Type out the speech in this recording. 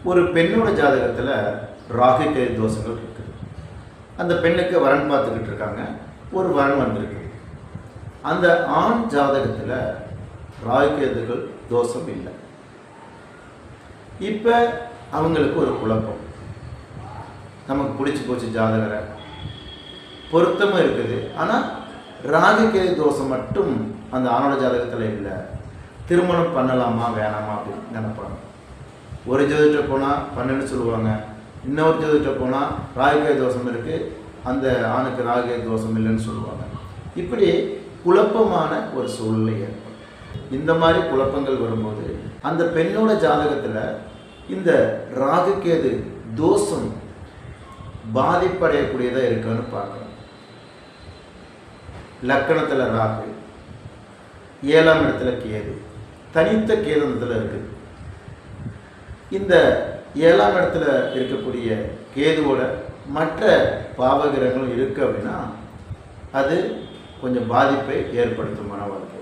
ஒரு பெண்ணோட ஜாதகத்தில் ராகு கேது தோஷங்கள் இருக்குது. அந்த பெண்ணுக்கு வரன் பார்த்துக்கிட்டு இருக்காங்க. ஒரு வரன் வந்திருக்கு. அந்த ஆண் ஜாதகத்தில் ராகு கேதுகள் தோஷம் இல்லை. இப்போ அவங்களுக்கு ஒரு குழப்பம். நமக்கு பிடிச்சி போச்சு ஜாதகரை, பொருத்தமும் இருக்குது. ஆனால் ராகு கேது தோஷம் மட்டும் அந்த ஆணோட ஜாதகத்தில் இல்லை. திருமணம் பண்ணலாமா வேணாமா அப்படின்னு நினைப்பாங்க. ஒரு ஜோதிட்ட போனால் பண்ணுன்னு சொல்லுவாங்க. இன்னொரு ஜோதிட்ட போனால் ராகுகேது தோஷம் இருக்குது, அந்த ஆணுக்கு ராகுகேது தோஷம் இல்லைன்னு சொல்லுவாங்க. இப்படி குழப்பமான ஒரு சூழ்நிலை ஏற்படும். இந்த மாதிரி குழப்பங்கள் வரும்போது அந்த பெண்ணோட ஜாதகத்தில் இந்த ராகுகேது தோஷம் பாதிப்படையக்கூடியதாக இருக்குன்னு பார்க்கணும். லக்கணத்தில் ராகு, 7ஆம் இடத்துல கேது, தனித்த கேது இடத்துல இருக்குது. இந்த 7ஆம் இடத்துல இருக்கக்கூடிய கேதுவோட மற்ற பாவகிரகங்களும் இருக்குது அப்படின்னா அது கொஞ்சம் பாதிப்பை ஏற்படுத்தும் மன வாழ்க்கை.